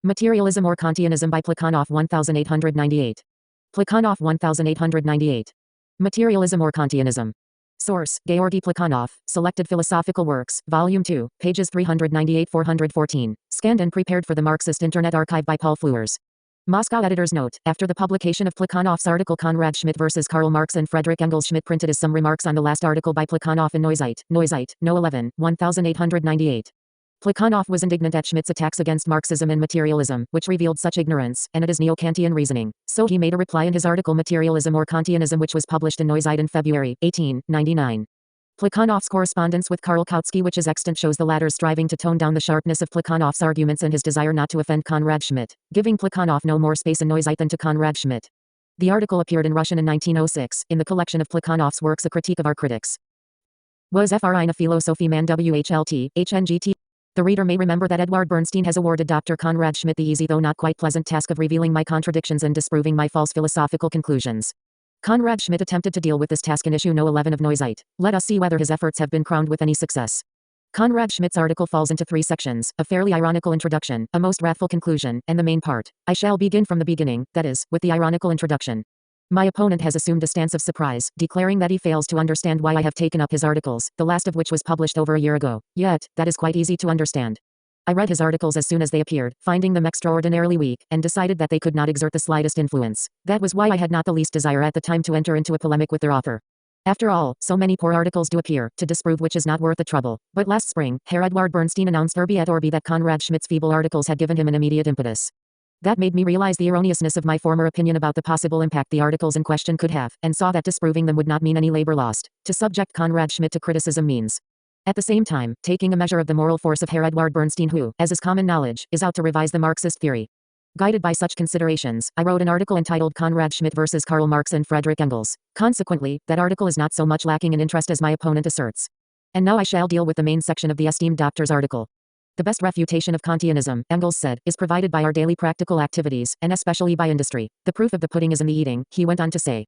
Materialism or Kantianism by Plekhanov 1898. Plekhanov 1898. Materialism or Kantianism. Source, Georgi Plekhanov, Selected Philosophical Works, Volume 2, pages 398-414, scanned and prepared for the Marxist Internet Archive by Paul Fleurs. Moscow Editor's Note, after the publication of Plekhanov's article Konrad Schmidt vs. Karl Marx and Friedrich Engels, Schmidt printed as some remarks on the last article by Plekhanov in Neuzeit, No 11, 1898. Plekhanov was indignant at Schmidt's attacks against Marxism and materialism, which revealed such ignorance, and it is neo-Kantian reasoning. So he made a reply in his article Materialism or Kantianism, which was published in Neuzeit in February, 1899. Plekhanov's correspondence with Karl Kautsky, which is extant, shows the latter's striving to tone down the sharpness of Plekhanov's arguments and his desire not to offend Konrad Schmidt, giving Plekhanov no more space in Neuzeit than to Konrad Schmidt. The article appeared in Russian in 1906, in the collection of Plekhanov's works A Critique of Our Critics. Was Frin a Philosophie man WHLT, HNGT? The reader may remember that Edward Bernstein has awarded Dr. Konrad Schmidt the easy though not quite pleasant task of revealing my contradictions and disproving my false philosophical conclusions. Konrad Schmidt attempted to deal with this task in issue No 11 of Neuzeit. Let us see whether his efforts have been crowned with any success. Konrad Schmidt's article falls into three sections, a fairly ironical introduction, a most wrathful conclusion, and the main part. I shall begin from the beginning, that is, with the ironical introduction. My opponent has assumed a stance of surprise, declaring that he fails to understand why I have taken up his articles, the last of which was published over a year ago. Yet, that is quite easy to understand. I read his articles as soon as they appeared, finding them extraordinarily weak, and decided that they could not exert the slightest influence. That was why I had not the least desire at the time to enter into a polemic with their author. After all, so many poor articles do appear, to disprove which is not worth the trouble. But last spring, Herr Edward Bernstein announced urbi et orbi that Konrad Schmidt's feeble articles had given him an immediate impetus. That made me realize the erroneousness of my former opinion about the possible impact the articles in question could have, and saw that disproving them would not mean any labor lost. To subject Konrad Schmidt to criticism means, at the same time, taking a measure of the moral force of Herr Edward Bernstein, who, as is common knowledge, is out to revise the Marxist theory. Guided by such considerations, I wrote an article entitled Konrad Schmidt vs. Karl Marx and Friedrich Engels. Consequently, that article is not so much lacking in interest as my opponent asserts. And now I shall deal with the main section of the esteemed doctor's article. The best refutation of Kantianism, Engels said, is provided by our daily practical activities, and especially by industry. The proof of the pudding is in the eating, he went on to say.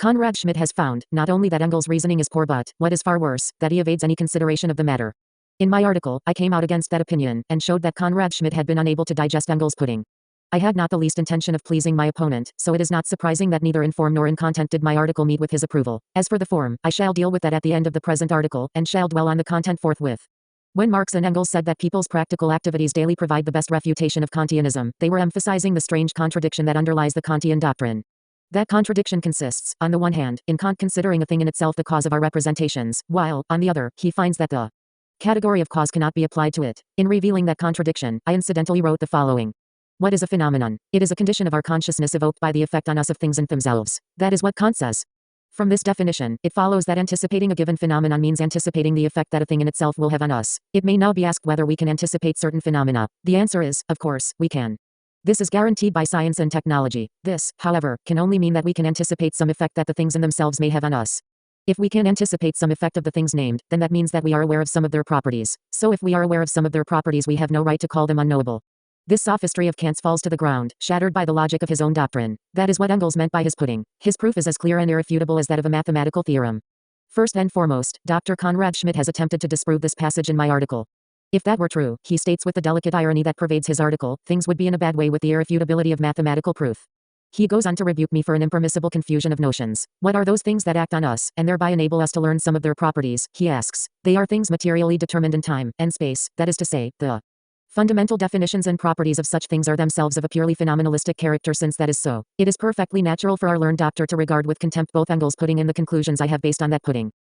Konrad Schmidt has found, not only that Engels' reasoning is poor but, what is far worse, that he evades any consideration of the matter. In my article, I came out against that opinion, and showed that Konrad Schmidt had been unable to digest Engels' pudding. I had not the least intention of pleasing my opponent, so it is not surprising that neither in form nor in content did my article meet with his approval. As for the form, I shall deal with that at the end of the present article, and shall dwell on the content forthwith. When Marx and Engels said that people's practical activities daily provide the best refutation of Kantianism, they were emphasizing the strange contradiction that underlies the Kantian doctrine. That contradiction consists, on the one hand, in Kant considering a thing in itself the cause of our representations, while, on the other, he finds that the category of cause cannot be applied to it. In revealing that contradiction, I incidentally wrote the following. What is a phenomenon? It is a condition of our consciousness evoked by the effect on us of things in themselves. That is what Kant says. From this definition, it follows that anticipating a given phenomenon means anticipating the effect that a thing in itself will have on us. It may now be asked whether we can anticipate certain phenomena. The answer is, of course, we can. This is guaranteed by science and technology. This, however, can only mean that we can anticipate some effect that the things in themselves may have on us. If we can anticipate some effect of the things named, then that means that we are aware of some of their properties. So if we are aware of some of their properties, we have no right to call them unknowable. This sophistry of Kant's falls to the ground, shattered by the logic of his own doctrine. That is what Engels meant by his pudding. His proof is as clear and irrefutable as that of a mathematical theorem. First and foremost, Dr. Konrad Schmidt has attempted to disprove this passage in my article. If that were true, he states with the delicate irony that pervades his article, things would be in a bad way with the irrefutability of mathematical proof. He goes on to rebuke me for an impermissible confusion of notions. What are those things that act on us, and thereby enable us to learn some of their properties, he asks. They are things materially determined in time and space, that is to say, the fundamental definitions and properties of such things are themselves of a purely phenomenalistic character. Since that is so, it is perfectly natural for our learned doctor to regard with contempt both Engels' pudding and the conclusions I have based on that pudding.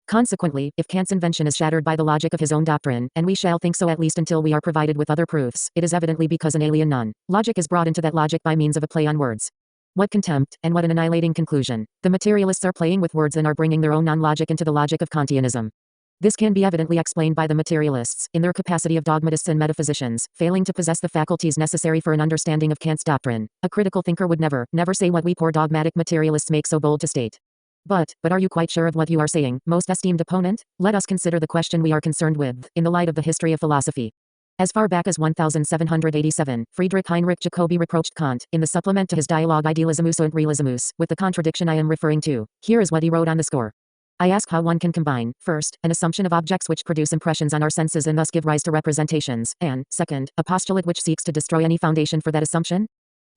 Consequently, if Kant's invention is shattered by the logic of his own doctrine, and we shall think so at least until we are provided with other proofs, it is evidently because an alien non-logic is brought into that logic by means of a play on words. What contempt, and what an annihilating conclusion. The materialists are playing with words and are bringing their own non-logic into the logic of Kantianism. This can be evidently explained by the materialists, in their capacity of dogmatists and metaphysicians, failing to possess the faculties necessary for an understanding of Kant's doctrine. A critical thinker would never say what we poor dogmatic materialists make so bold to state. But are you quite sure of what you are saying, most esteemed opponent? Let us consider the question we are concerned with, in the light of the history of philosophy. As far back as 1787, Friedrich Heinrich Jacobi reproached Kant, in the supplement to his dialogue Idealismus und Realismus, with the contradiction I am referring to. Here is what he wrote on the score. I ask how one can combine, first, an assumption of objects which produce impressions on our senses and thus give rise to representations, and, second, a postulate which seeks to destroy any foundation for that assumption?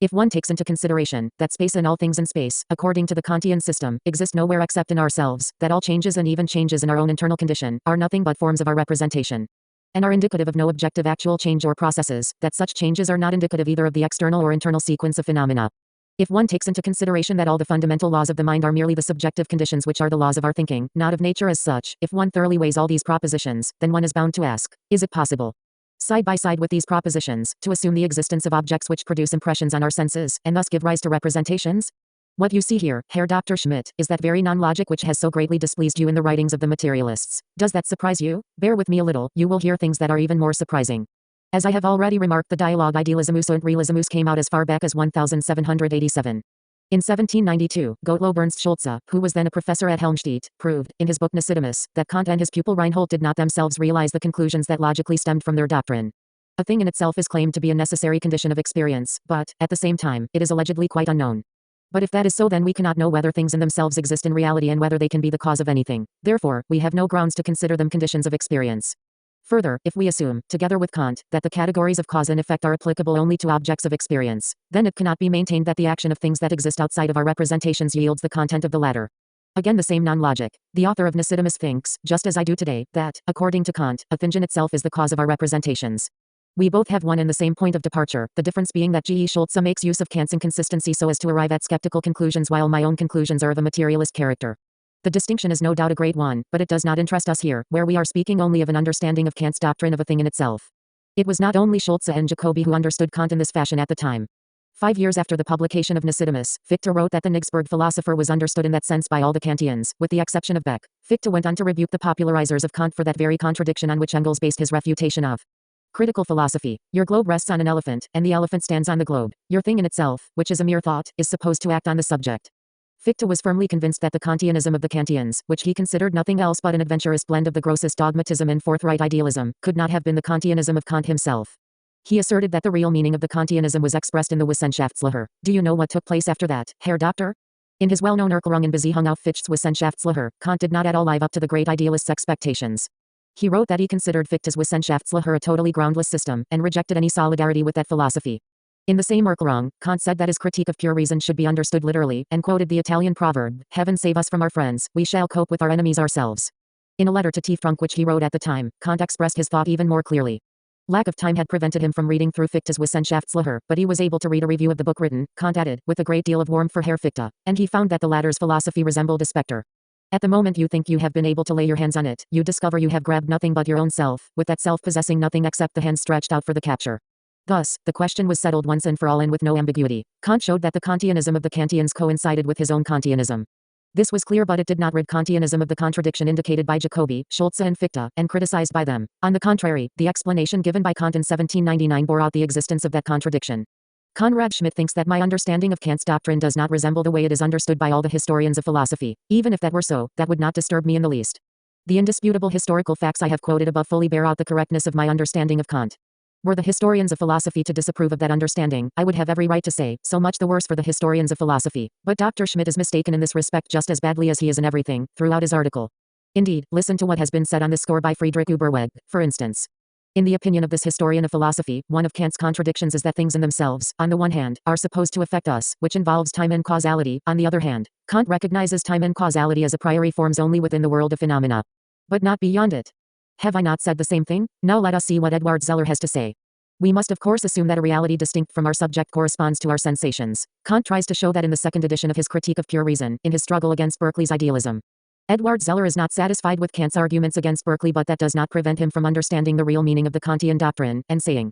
If one takes into consideration that space and all things in space, according to the Kantian system, exist nowhere except in ourselves, that all changes and even changes in our own internal condition are nothing but forms of our representation, and are indicative of no objective actual change or processes, that such changes are not indicative either of the external or internal sequence of phenomena. If one takes into consideration that all the fundamental laws of the mind are merely the subjective conditions which are the laws of our thinking, not of nature as such, if one thoroughly weighs all these propositions, then one is bound to ask, is it possible, side by side with these propositions, to assume the existence of objects which produce impressions on our senses, and thus give rise to representations? What you see here, Herr Dr. Schmidt, is that very non-logic which has so greatly displeased you in the writings of the materialists. Does that surprise you? Bear with me a little, you will hear things that are even more surprising. As I have already remarked, the dialogue Idealismus und Realismus came out as far back as 1787. In 1792, Gottlob Ernst Schulze, who was then a professor at Helmstedt, proved, in his book Necidimus, that Kant and his pupil Reinhold did not themselves realize the conclusions that logically stemmed from their doctrine. A thing in itself is claimed to be a necessary condition of experience, but, at the same time, it is allegedly quite unknown. But if that is so, then we cannot know whether things in themselves exist in reality and whether they can be the cause of anything. Therefore, we have no grounds to consider them conditions of experience. Further, if we assume, together with Kant, that the categories of cause and effect are applicable only to objects of experience, then it cannot be maintained that the action of things that exist outside of our representations yields the content of the latter. Again, the same non-logic. The author of Necidimus thinks, just as I do today, that, according to Kant, a thing in itself is the cause of our representations. We both have one and the same point of departure, the difference being that G. E. Schulze makes use of Kant's inconsistency so as to arrive at skeptical conclusions, while my own conclusions are of a materialist character. The distinction is no doubt a great one, but it does not interest us here, where we are speaking only of an understanding of Kant's doctrine of a thing in itself. It was not only Schulze and Jacobi who understood Kant in this fashion at the time. 5 years after the publication of Necidimus, Fichte wrote that the Kniggsburg philosopher was understood in that sense by all the Kantians, with the exception of Beck. Fichte went on to rebuke the popularizers of Kant for that very contradiction on which Engels based his refutation of critical philosophy. Your globe rests on an elephant, and the elephant stands on the globe. Your thing in itself, which is a mere thought, is supposed to act on the subject. Fichte was firmly convinced that the Kantianism of the Kantians, which he considered nothing else but an adventurous blend of the grossest dogmatism and forthright idealism, could not have been the Kantianism of Kant himself. He asserted that the real meaning of the Kantianism was expressed in the Wissenschaftslehre. Do you know what took place after that, Herr Doctor? In his well-known Erklärungen Beziehung auf Fichte's Wissenschaftslehre, Kant did not at all live up to the great idealist's expectations. He wrote that he considered Fichte's Wissenschaftslehre a totally groundless system, and rejected any solidarity with that philosophy. In the same Erklärung, Kant said that his critique of pure reason should be understood literally, and quoted the Italian proverb, "Heaven save us from our friends, we shall cope with our enemies ourselves." In a letter to Tiefenbrunck which he wrote at the time, Kant expressed his thought even more clearly. Lack of time had prevented him from reading through Fichte's Wissenschaftslehre, but he was able to read a review of the book written, Kant added, with a great deal of warmth for Herr Fichte, and he found that the latter's philosophy resembled a spectre. At the moment you think you have been able to lay your hands on it, you discover you have grabbed nothing but your own self, with that self possessing nothing except the hand stretched out for the capture. Thus, the question was settled once and for all and with no ambiguity. Kant showed that the Kantianism of the Kantians coincided with his own Kantianism. This was clear, but it did not rid Kantianism of the contradiction indicated by Jacobi, Schulze and Fichte, and criticized by them. On the contrary, the explanation given by Kant in 1799 bore out the existence of that contradiction. Conrad Schmidt thinks that my understanding of Kant's doctrine does not resemble the way it is understood by all the historians of philosophy. Even if that were so, that would not disturb me in the least. The indisputable historical facts I have quoted above fully bear out the correctness of my understanding of Kant. Were the historians of philosophy to disapprove of that understanding, I would have every right to say, so much the worse for the historians of philosophy. But Dr. Schmidt is mistaken in this respect just as badly as he is in everything, throughout his article. Indeed, listen to what has been said on this score by Friedrich Überweg, for instance. In the opinion of this historian of philosophy, one of Kant's contradictions is that things in themselves, on the one hand, are supposed to affect us, which involves time and causality. On the other hand, Kant recognizes time and causality as a priori forms only within the world of phenomena, but not beyond it. Have I not said the same thing? Now let us see what Edward Zeller has to say. We must of course assume that a reality distinct from our subject corresponds to our sensations. Kant tries to show that in the second edition of his Critique of Pure Reason, in his struggle against Berkeley's idealism. Edward Zeller is not satisfied with Kant's arguments against Berkeley, but that does not prevent him from understanding the real meaning of the Kantian doctrine, and saying,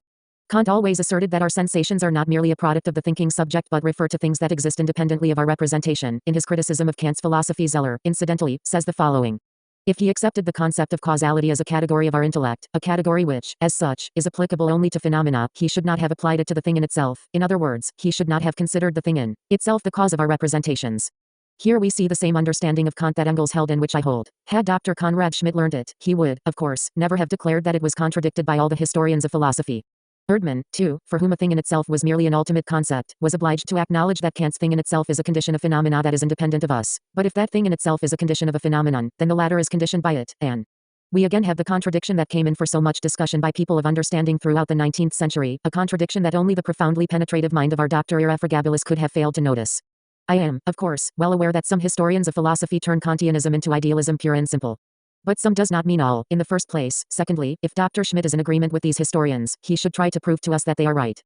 Kant always asserted that our sensations are not merely a product of the thinking subject but refer to things that exist independently of our representation. In his criticism of Kant's philosophy, Zeller, incidentally, says the following. If he accepted the concept of causality as a category of our intellect, a category which, as such, is applicable only to phenomena, he should not have applied it to the thing in itself. In other words, he should not have considered the thing in itself the cause of our representations. Here we see the same understanding of Kant that Engels held and which I hold. Had Dr. Conrad Schmidt learned it, he would, of course, never have declared that it was contradicted by all the historians of philosophy. Erdmann, too, for whom a thing in itself was merely an ultimate concept, was obliged to acknowledge that Kant's thing in itself is a condition of phenomena that is independent of us. But if that thing in itself is a condition of a phenomenon, then the latter is conditioned by it, and we again have the contradiction that came in for so much discussion by people of understanding throughout the 19th century, a contradiction that only the profoundly penetrative mind of our Dr. Irrefragabilis could have failed to notice. I am, of course, well aware that some historians of philosophy turn Kantianism into idealism pure and simple. But some does not mean all, in the first place. Secondly, if Dr. Schmidt is in agreement with these historians, he should try to prove to us that they are right.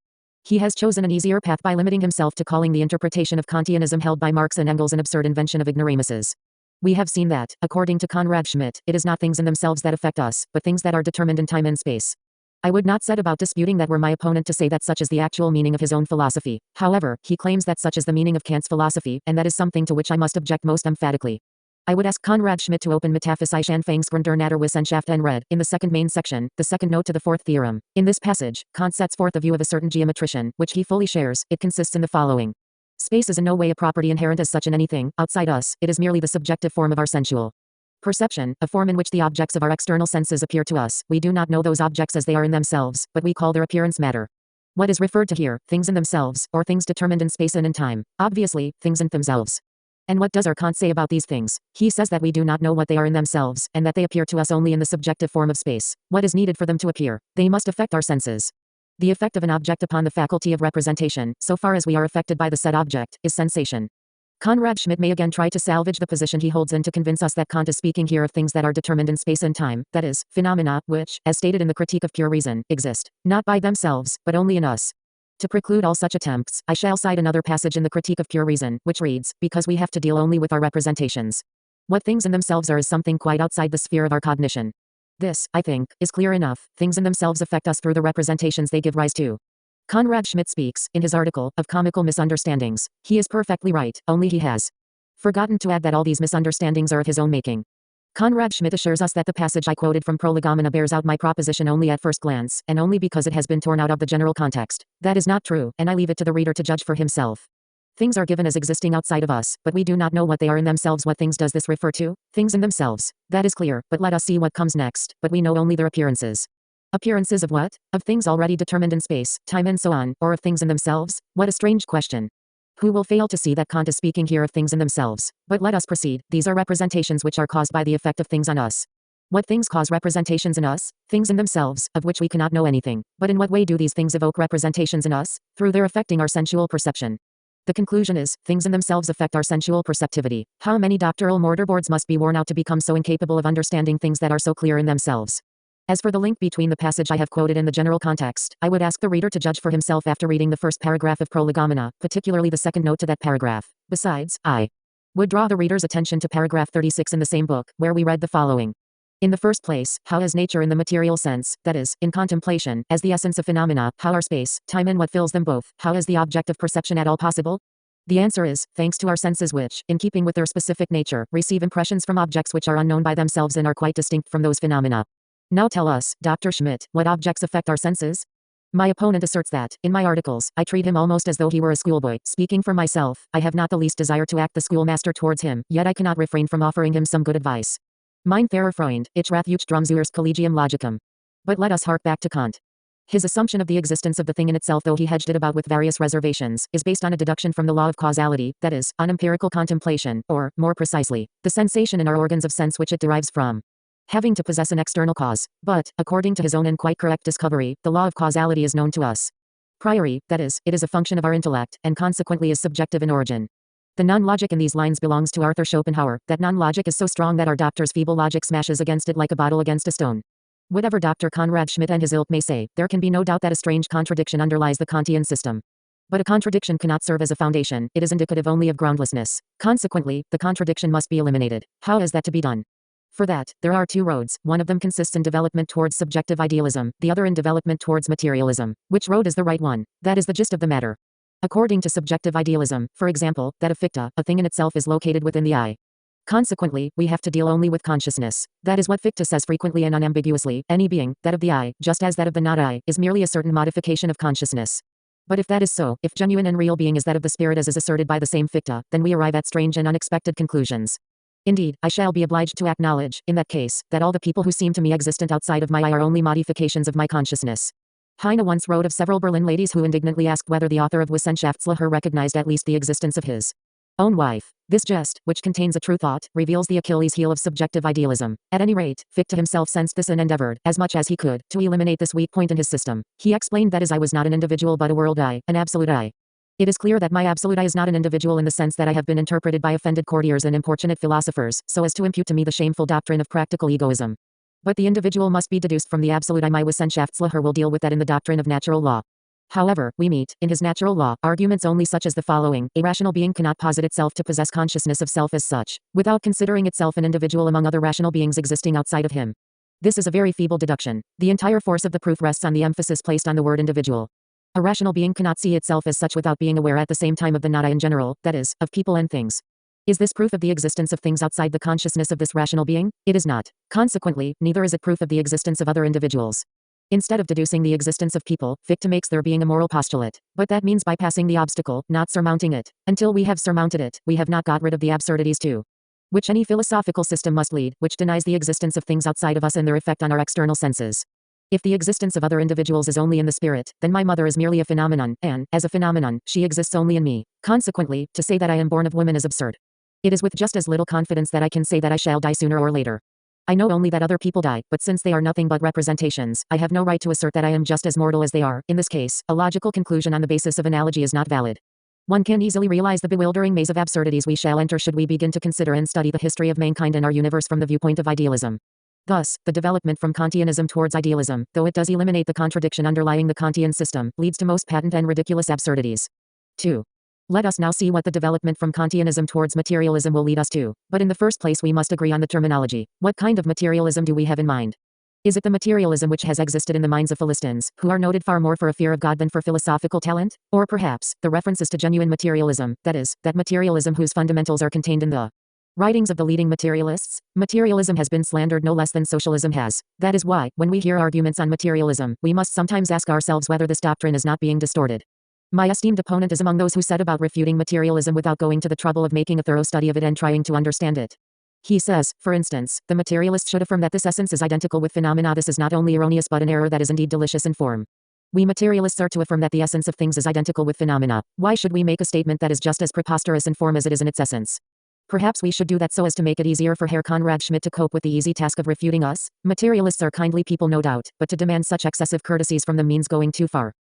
He has chosen an easier path by limiting himself to calling the interpretation of Kantianism held by Marx and Engels an absurd invention of ignoramuses. We have seen that, according to Conrad Schmidt, it is not things in themselves that affect us, but things that are determined in time and space. I would not set about disputing that were my opponent to say that such is the actual meaning of his own philosophy. However, he claims that such is the meaning of Kant's philosophy, and that is something to which I must object most emphatically. I would ask Conrad Schmidt to open Metaphysische Anfangsgrund der Naturwissenschaft and read, in the second main section, the second note to the fourth theorem. In this passage, Kant sets forth a view of a certain geometrician, which he fully shares. It consists in the following. Space is in no way a property inherent as such in anything, outside us, it is merely the subjective form of our sensual perception, a form in which the objects of our external senses appear to us. We do not know those objects as they are in themselves, but we call their appearance matter. What is referred to here, things in themselves, or things determined in space and in time. Obviously, things in themselves. And what does our Kant say about these things? He says that we do not know what they are in themselves, and that they appear to us only in the subjective form of space. What is needed for them to appear? They must affect our senses. The effect of an object upon the faculty of representation, so far as we are affected by the said object, is sensation. Conrad Schmidt may again try to salvage the position he holds in to convince us that Kant is speaking here of things that are determined in space and time, that is, phenomena, which, as stated in the Critique of Pure Reason, exist, not by themselves, but only in us. To preclude all such attempts, I shall cite another passage in the Critique of Pure Reason, which reads, because we have to deal only with our representations. What things in themselves are is something quite outside the sphere of our cognition. This, I think, is clear enough. Things in themselves affect us through the representations they give rise to. Conrad Schmidt speaks, in his article, of comical misunderstandings. He is perfectly right, only he has forgotten to add that all these misunderstandings are of his own making. Conrad Schmidt assures us that the passage I quoted from Prolegomena bears out my proposition only at first glance, and only because it has been torn out of the general context. That is not true, and I leave it to the reader to judge for himself. Things are given as existing outside of us, but we do not know what they are in themselves. What things does this refer to? Things in themselves. That is clear, but let us see what comes next. But we know only their appearances. Appearances of what? Of things already determined in space, time and so on, or of things in themselves? What a strange question. Who will fail to see that Kant is speaking here of things in themselves? But let us proceed. These are representations which are caused by the effect of things on us. What things cause representations in us? Things in themselves, of which we cannot know anything. But in what way do these things evoke representations in us? Through their affecting our sensual perception. The conclusion is, things in themselves affect our sensual perceptivity. How many doctoral mortarboards must be worn out to become so incapable of understanding things that are so clear in themselves? As for the link between the passage I have quoted and the general context, I would ask the reader to judge for himself after reading the first paragraph of Prolegomena, particularly the second note to that paragraph. Besides, I would draw the reader's attention to paragraph 36 in the same book, where we read the following. In the first place, how is nature in the material sense, that is, in contemplation, as the essence of phenomena, how are space, time and what fills them both, how is the object of perception at all possible? The answer is, thanks to our senses which, in keeping with their specific nature, receive impressions from objects which are unknown by themselves and are quite distinct from those phenomena. Now tell us, Dr. Schmidt, what objects affect our senses? My opponent asserts that, in my articles, I treat him almost as though he were a schoolboy. Speaking for myself, I have not the least desire to act the schoolmaster towards him, yet I cannot refrain from offering him some good advice. Mein Thera Freund, ich rath drum zuerst Collegium Logicum. But let us hark back to Kant. His assumption of the existence of the thing in itself, though he hedged it about with various reservations, is based on a deduction from the law of causality, that is, on empirical contemplation, or, more precisely, the sensation in our organs of sense which it derives from having to possess an external cause. But, according to his own and quite correct discovery, the law of causality is known to us priori, that is, it is a function of our intellect, and consequently is subjective in origin. The non-logic in these lines belongs to Arthur Schopenhauer. That non-logic is so strong that our doctor's feeble logic smashes against it like a bottle against a stone. Whatever Dr. Conrad Schmidt and his ilk may say, there can be no doubt that a strange contradiction underlies the Kantian system. But a contradiction cannot serve as a foundation, it is indicative only of groundlessness. Consequently, the contradiction must be eliminated. How is that to be done? For that, there are two roads. One of them consists in development towards subjective idealism, the other in development towards materialism. Which road is the right one? That is the gist of the matter. According to subjective idealism, for example, that of Fichte, a thing in itself is located within the eye. Consequently, we have to deal only with consciousness. That is what Fichte says frequently and unambiguously. Any being, that of the eye, just as that of the not-I, is merely a certain modification of consciousness. But if that is so, if genuine and real being is that of the spirit as is asserted by the same Fichte, then we arrive at strange and unexpected conclusions. Indeed, I shall be obliged to acknowledge, in that case, that all the people who seem to me existent outside of my eye are only modifications of my consciousness. Heine once wrote of several Berlin ladies who indignantly asked whether the author of Wissenschaftslehre recognized at least the existence of his own wife. This jest, which contains a true thought, reveals the Achilles heel of subjective idealism. At any rate, Fichte himself sensed this and endeavored, as much as he could, to eliminate this weak point in his system. He explained that his I was not an individual but a world I, an absolute I. It is clear that my absolute I is not an individual in the sense that I have been interpreted by offended courtiers and importunate philosophers, so as to impute to me the shameful doctrine of practical egoism. But the individual must be deduced from the absolute I. My Wissenschaftslehre will deal with that in the doctrine of natural law. However, we meet, in his natural law, arguments only such as the following: a rational being cannot posit itself to possess consciousness of self as such, without considering itself an individual among other rational beings existing outside of him. This is a very feeble deduction. The entire force of the proof rests on the emphasis placed on the word individual. A rational being cannot see itself as such without being aware at the same time of the not I in general, that is, of people and things. Is this proof of the existence of things outside the consciousness of this rational being? It is not. Consequently, neither is it proof of the existence of other individuals. Instead of deducing the existence of people, Fichte makes there being a moral postulate. But that means bypassing the obstacle, not surmounting it. Until we have surmounted it, we have not got rid of the absurdities to which any philosophical system must lead, which denies the existence of things outside of us and their effect on our external senses. If the existence of other individuals is only in the spirit, then my mother is merely a phenomenon, and, as a phenomenon, she exists only in me. Consequently, to say that I am born of women is absurd. It is with just as little confidence that I can say that I shall die sooner or later. I know only that other people die, but since they are nothing but representations, I have no right to assert that I am just as mortal as they are. In this case, a logical conclusion on the basis of analogy is not valid. One can easily realize the bewildering maze of absurdities we shall enter should we begin to consider and study the history of mankind and our universe from the viewpoint of idealism. Thus, the development from Kantianism towards idealism, though it does eliminate the contradiction underlying the Kantian system, leads to most patent and ridiculous absurdities. 2. Let us now see what the development from Kantianism towards materialism will lead us to. But in the first place we must agree on the terminology. What kind of materialism do we have in mind? Is it the materialism which has existed in the minds of Philistines, who are noted far more for a fear of God than for philosophical talent? Or perhaps, the reference is to genuine materialism, that is, that materialism whose fundamentals are contained in the writings of the leading materialists? Materialism has been slandered no less than socialism has. That is why, when we hear arguments on materialism, we must sometimes ask ourselves whether this doctrine is not being distorted. My esteemed opponent is among those who set about refuting materialism without going to the trouble of making a thorough study of it and trying to understand it. He says, for instance, the materialist should affirm that this essence is identical with phenomena. This is not only erroneous but an error that is indeed delicious in form. We materialists are to affirm that the essence of things is identical with phenomena. Why should we make a statement that is just as preposterous in form as it is in its essence? Perhaps we should do that so as to make it easier for Herr Conrad Schmidt to cope with the easy task of refuting us. Materialists are kindly people, no doubt, but to demand such excessive courtesies from them means going too far.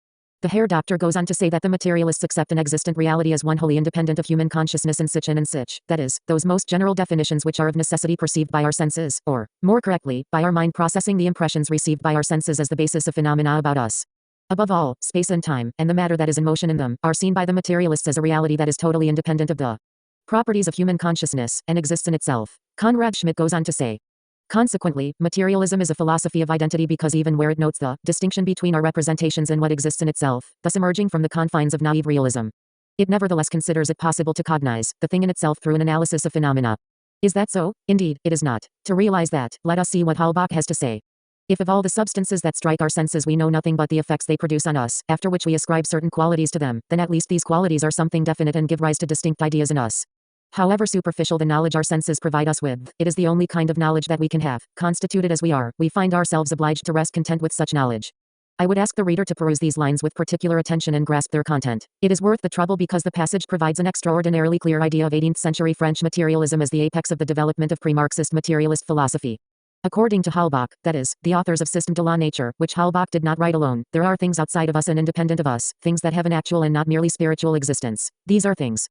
The Herr Doctor goes on to say that the materialists accept an existent reality as one wholly independent of human consciousness and such, that is, those most general definitions which are of necessity perceived by our senses, or, more correctly, by our mind processing the impressions received by our senses as the basis of phenomena about us. Above all, space and time, and the matter that is in motion in them, are seen by the materialists as a reality that is totally independent of the properties of human consciousness, and exists in itself. Conrad Schmidt goes on to say, consequently, materialism is a philosophy of identity because even where it notes the distinction between our representations and what exists in itself, thus emerging from the confines of naive realism, it nevertheless considers it possible to cognize the thing in itself through an analysis of phenomena. Is that so? Indeed, it is not. To realize that, let us see what Halbach has to say. If of all the substances that strike our senses we know nothing but the effects they produce on us, after which we ascribe certain qualities to them, then at least these qualities are something definite and give rise to distinct ideas in us. However superficial the knowledge our senses provide us with, it is the only kind of knowledge that we can have. Constituted as we are, we find ourselves obliged to rest content with such knowledge. I would ask the reader to peruse these lines with particular attention and grasp their content. It is worth the trouble because the passage provides an extraordinarily clear idea of 18th century French materialism as the apex of the development of pre-Marxist materialist philosophy. According to Halbach, that is, the authors of System de la Nature, which Halbach did not write alone, there are things outside of us and independent of us, things that have an actual and not merely spiritual existence. These are things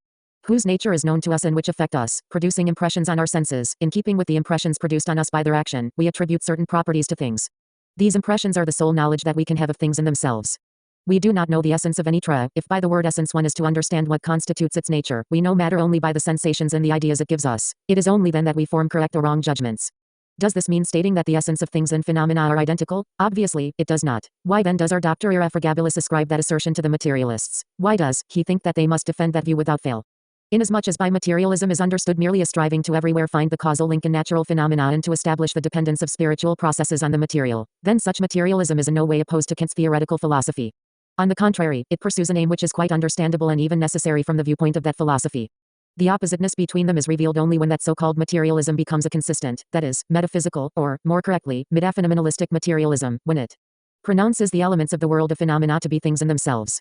whose nature is known to us and which affect us, producing impressions on our senses. In keeping with the impressions produced on us by their action, we attribute certain properties to things. These impressions are the sole knowledge that we can have of things in themselves. We do not know the essence of any trait. If by the word essence one is to understand what constitutes its nature, we know matter only by the sensations and the ideas it gives us. It is only then that we form correct or wrong judgments. Does this mean stating that the essence of things and phenomena are identical? Obviously, it does not. Why then does our Dr. Irrefragabilis ascribe that assertion to the materialists? Why does he think that they must defend that view without fail? Inasmuch as by materialism is understood merely a striving to everywhere find the causal link in natural phenomena and to establish the dependence of spiritual processes on the material, then such materialism is in no way opposed to Kant's theoretical philosophy. On the contrary, it pursues an aim which is quite understandable and even necessary from the viewpoint of that philosophy. The oppositeness between them is revealed only when that so-called materialism becomes a consistent, that is, metaphysical, or, more correctly, metaphenomenalistic materialism, when it pronounces the elements of the world of phenomena to be things in themselves.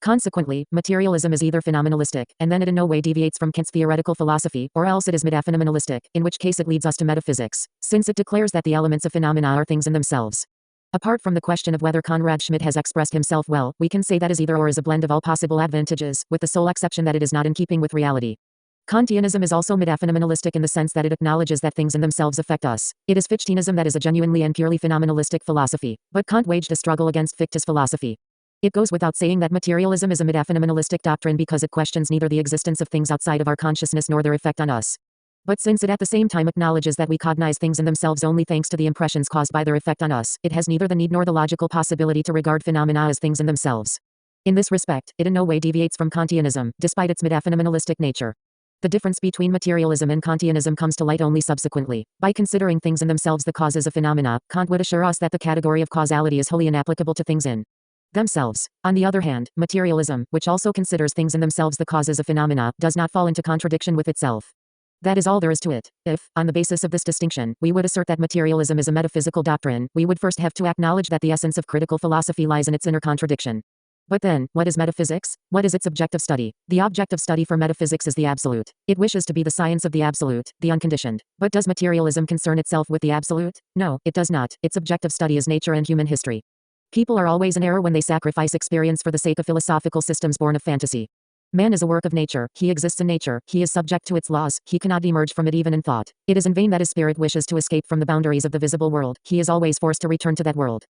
Consequently, materialism is either phenomenalistic, and then it in no way deviates from Kant's theoretical philosophy, or else it is metaphenomenalistic, in which case it leads us to metaphysics, since it declares that the elements of phenomena are things in themselves. Apart from the question of whether Conrad Schmidt has expressed himself well, we can say that is either or is a blend of all possible advantages, with the sole exception that it is not in keeping with reality. Kantianism is also metaphenomenalistic in the sense that it acknowledges that things in themselves affect us. It is Fichteanism that is a genuinely and purely phenomenalistic philosophy, but Kant waged a struggle against Fichte's philosophy. It goes without saying that materialism is a metaphenomenalistic doctrine because it questions neither the existence of things outside of our consciousness nor their effect on us. But since it at the same time acknowledges that we cognize things in themselves only thanks to the impressions caused by their effect on us, it has neither the need nor the logical possibility to regard phenomena as things in themselves. In this respect, it in no way deviates from Kantianism, despite its metaphenomenalistic nature. The difference between materialism and Kantianism comes to light only subsequently. By considering things in themselves the causes of phenomena, Kant would assure us that the category of causality is wholly inapplicable to things in themselves. On the other hand, materialism, which also considers things in themselves the causes of phenomena, does not fall into contradiction with itself. That is all there is to it. If, on the basis of this distinction, we would assert that materialism is a metaphysical doctrine, we would first have to acknowledge that the essence of critical philosophy lies in its inner contradiction. But then, what is metaphysics? What is its object of study? The object of study for metaphysics is the absolute. It wishes to be the science of the absolute, the unconditioned. But does materialism concern itself with the absolute? No, it does not. Its object of study is nature and human history. People are always in error when they sacrifice experience for the sake of philosophical systems born of fantasy. Man is a work of nature, he exists in nature, he is subject to its laws, he cannot emerge from it even in thought. It is in vain that his spirit wishes to escape from the boundaries of the visible world, he is always forced to return to that world.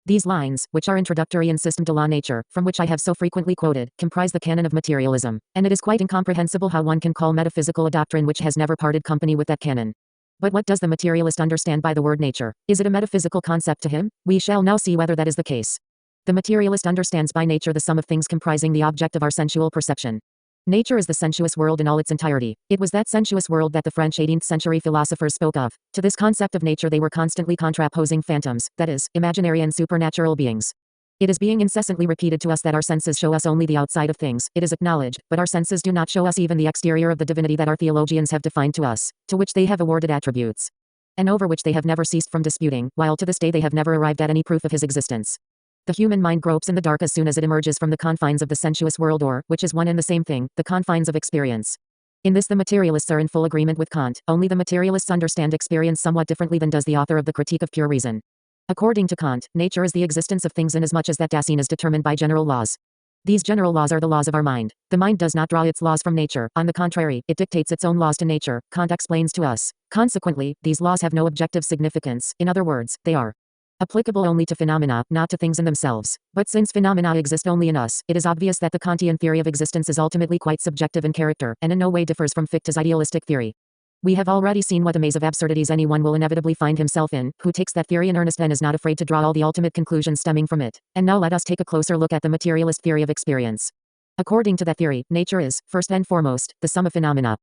These lines, which are introductory in System de la Nature, from which I have so frequently quoted, comprise the canon of materialism, and it is quite incomprehensible how one can call metaphysical a doctrine which has never parted company with that canon. But what does the materialist understand by the word nature? Is it a metaphysical concept to him? We shall now see whether that is the case. The materialist understands by nature the sum of things comprising the object of our sensual perception. Nature is the sensuous world in all its entirety. It was that sensuous world that the French 18th century philosophers spoke of. To this concept of nature they were constantly contraposing phantoms, that is, imaginary and supernatural beings. It is being incessantly repeated to us that our senses show us only the outside of things, it is acknowledged, but our senses do not show us even the exterior of the divinity that our theologians have defined to us, to which they have awarded attributes, and over which they have never ceased from disputing, while to this day they have never arrived at any proof of his existence. The human mind gropes in the dark as soon as it emerges from the confines of the sensuous world or, which is one and the same thing, the confines of experience. In this the materialists are in full agreement with Kant, only the materialists understand experience somewhat differently than does the author of the Critique of Pure Reason. According to Kant, nature is the existence of things inasmuch as that Dasein is determined by general laws. These general laws are the laws of our mind. The mind does not draw its laws from nature, on the contrary, it dictates its own laws to nature, Kant explains to us. Consequently, these laws have no objective significance, in other words, they are applicable only to phenomena, not to things in themselves. But since phenomena exist only in us, it is obvious that the Kantian theory of existence is ultimately quite subjective in character, and in no way differs from Fichte's idealistic theory. We have already seen what a maze of absurdities anyone will inevitably find himself in, who takes that theory in earnest and is not afraid to draw all the ultimate conclusions stemming from it. And now let us take a closer look at the materialist theory of experience. According to that theory, nature is, first and foremost, the sum of phenomena.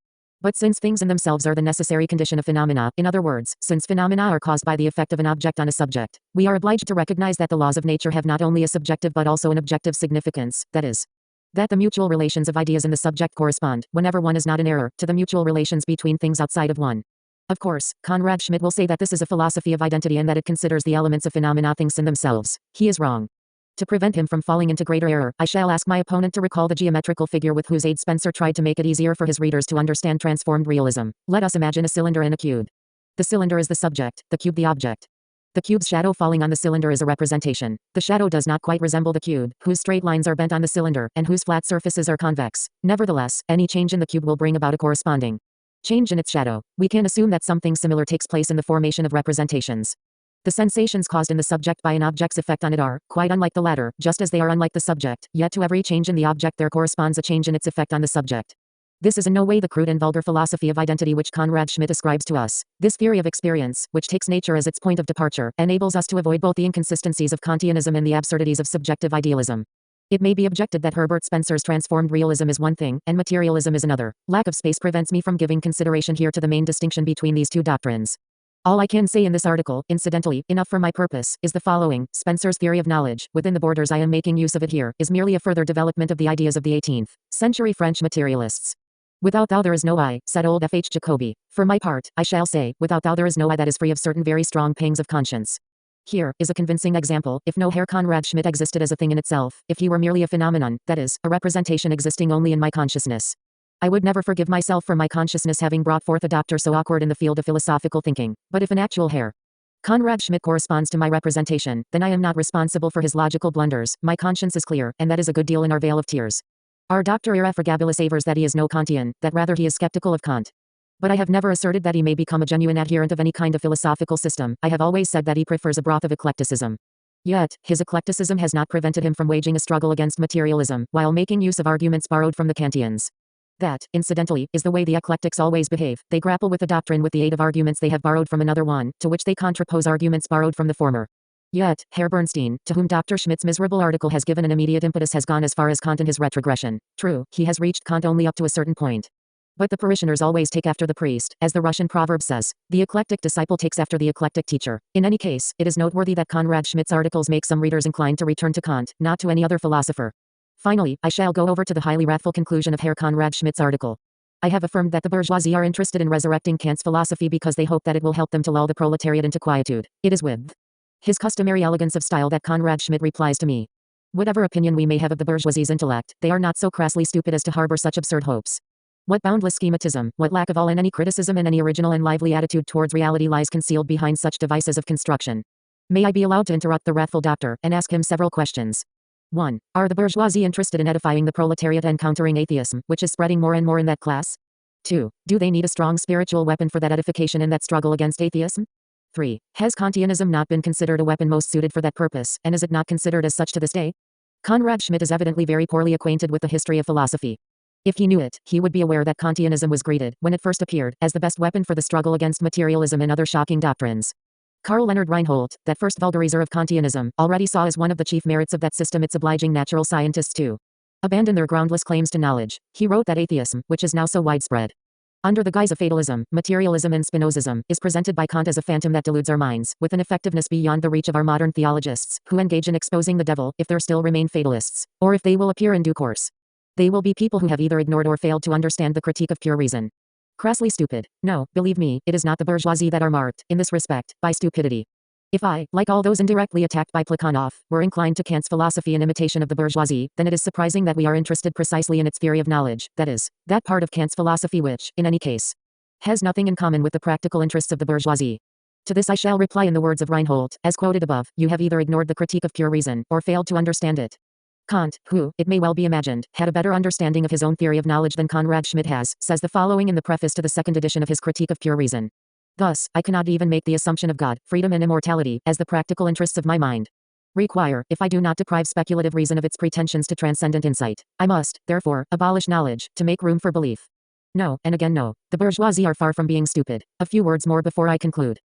But since things in themselves are the necessary condition of phenomena, in other words, since phenomena are caused by the effect of an object on a subject, we are obliged to recognize that the laws of nature have not only a subjective but also an objective significance, that is, that the mutual relations of ideas in the subject correspond, whenever one is not in error, to the mutual relations between things outside of one. Of course, Conrad Schmidt will say that this is a philosophy of identity and that it considers the elements of phenomena things in themselves. He is wrong. To prevent him from falling into greater error, I shall ask my opponent to recall the geometrical figure with whose aid Spencer tried to make it easier for his readers to understand transformed realism. Let us imagine a cylinder and a cube. The cylinder is the subject, the cube the object. The cube's shadow falling on the cylinder is a representation. The shadow does not quite resemble the cube, whose straight lines are bent on the cylinder, and whose flat surfaces are convex. Nevertheless, any change in the cube will bring about a corresponding change in its shadow. We can assume that something similar takes place in the formation of representations. The sensations caused in the subject by an object's effect on it are, quite unlike the latter, just as they are unlike the subject, yet to every change in the object there corresponds a change in its effect on the subject. This is in no way the crude and vulgar philosophy of identity which Conrad Schmidt ascribes to us. This theory of experience, which takes nature as its point of departure, enables us to avoid both the inconsistencies of Kantianism and the absurdities of subjective idealism. It may be objected that Herbert Spencer's transformed realism is one thing, and materialism is another. Lack of space prevents me from giving consideration here to the main distinction between these two doctrines. All I can say in this article, incidentally, enough for my purpose, is the following. Spencer's theory of knowledge, within the borders I am making use of it here, is merely a further development of the ideas of the 18th century French materialists. Without thou there is no I, said old F. H. Jacobi. For my part, I shall say, without thou there is no I that is free of certain very strong pangs of conscience. Here is a convincing example. If no Herr Konrad Schmidt existed as a thing in itself, if he were merely a phenomenon, that is, a representation existing only in my consciousness, I would never forgive myself for my consciousness having brought forth a doctor so awkward in the field of philosophical thinking. But if an actual Herr Konrad Schmidt corresponds to my representation, then I am not responsible for his logical blunders. My conscience is clear, and that is a good deal in our vale of tears. Our Dr. irrefragably avers that he is no Kantian, that rather he is skeptical of Kant. But I have never asserted that he may become a genuine adherent of any kind of philosophical system. I have always said that he prefers a broth of eclecticism. Yet, his eclecticism has not prevented him from waging a struggle against materialism, while making use of arguments borrowed from the Kantians. That, incidentally, is the way the eclectics always behave. They grapple with a doctrine with the aid of arguments they have borrowed from another one, to which they contrapose arguments borrowed from the former. Yet, Herr Bernstein, to whom Dr. Schmidt's miserable article has given an immediate impetus, has gone as far as Kant in his retrogression. True, he has reached Kant only up to a certain point. But the parishioners always take after the priest, as the Russian proverb says. The eclectic disciple takes after the eclectic teacher. In any case, it is noteworthy that Konrad Schmidt's articles make some readers inclined to return to Kant, not to any other philosopher. Finally, I shall go over to the highly wrathful conclusion of Herr Konrad Schmidt's article. I have affirmed that the bourgeoisie are interested in resurrecting Kant's philosophy because they hope that it will help them to lull the proletariat into quietude. It is with his customary elegance of style that Konrad Schmidt replies to me. Whatever opinion we may have of the bourgeoisie's intellect, they are not so crassly stupid as to harbor such absurd hopes. What boundless schematism, what lack of all and any criticism and any original and lively attitude towards reality lies concealed behind such devices of construction. May I be allowed to interrupt the wrathful doctor, and ask him several questions? 1. Are the bourgeoisie interested in edifying the proletariat and countering atheism, which is spreading more and more in that class? 2. Do they need a strong spiritual weapon for that edification in that struggle against atheism? 3. Has Kantianism not been considered a weapon most suited for that purpose, and is it not considered as such to this day? Konrad Schmidt is evidently very poorly acquainted with the history of philosophy. If he knew it, he would be aware that Kantianism was greeted, when it first appeared, as the best weapon for the struggle against materialism and other shocking doctrines. Karl Leonard Reinhold, that first vulgarizer of Kantianism, already saw as one of the chief merits of that system its obliging natural scientists to abandon their groundless claims to knowledge. He wrote that atheism, which is now so widespread, under the guise of fatalism, materialism and Spinozism, is presented by Kant as a phantom that deludes our minds, with an effectiveness beyond the reach of our modern theologists, who engage in exposing the devil, if there still remain fatalists, or if they will appear in due course. They will be people who have either ignored or failed to understand the critique of pure reason. Crassly stupid. No, believe me, it is not the bourgeoisie that are marked, in this respect, by stupidity. If I, like all those indirectly attacked by Plekhanov, were inclined to Kant's philosophy in imitation of the bourgeoisie, then it is surprising that we are interested precisely in its theory of knowledge, that is, that part of Kant's philosophy which, in any case, has nothing in common with the practical interests of the bourgeoisie. To this I shall reply in the words of Reinhold, as quoted above: you have either ignored the critique of pure reason, or failed to understand it. Kant, who, it may well be imagined, had a better understanding of his own theory of knowledge than Konrad Schmidt has, says the following in the preface to the second edition of his Critique of Pure Reason. Thus, I cannot even make the assumption of God, freedom and immortality, as the practical interests of my mind require, if I do not deprive speculative reason of its pretensions to transcendent insight. I must, therefore, abolish knowledge, to make room for belief. No, and again no. The bourgeoisie are far from being stupid. A few words more before I conclude.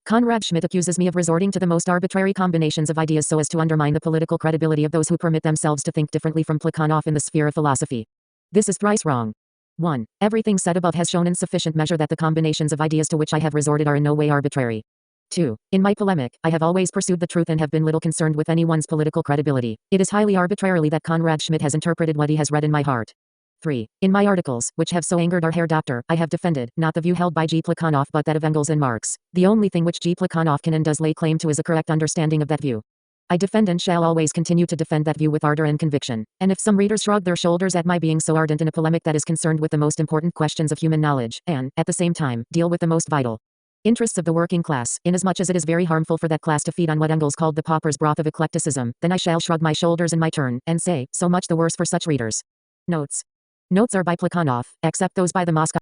Konrad Schmidt accuses me of resorting to the most arbitrary combinations of ideas so as to undermine the political credibility of those who permit themselves to think differently from Plekhanov in the sphere of philosophy. This is thrice wrong. 1. Everything said above has shown in sufficient measure that the combinations of ideas to which I have resorted are in no way arbitrary. 2. In my polemic, I have always pursued the truth and have been little concerned with anyone's political credibility. It is highly arbitrarily that Konrad Schmidt has interpreted what he has read in my heart. 3. In my articles, which have so angered our Herr Doctor, I have defended, not the view held by G. Plekhanov but that of Engels and Marx. The only thing which G. Plekhanov can and does lay claim to is a correct understanding of that view. I defend and shall always continue to defend that view with ardor and conviction. And if some readers shrug their shoulders at my being so ardent in a polemic that is concerned with the most important questions of human knowledge, and, at the same time, deal with the most vital interests of the working class, inasmuch as it is very harmful for that class to feed on what Engels called the pauper's broth of eclecticism, then I shall shrug my shoulders in my turn, and say, so much the worse for such readers. Notes. Notes are by Plekhanov, except those by the Moscow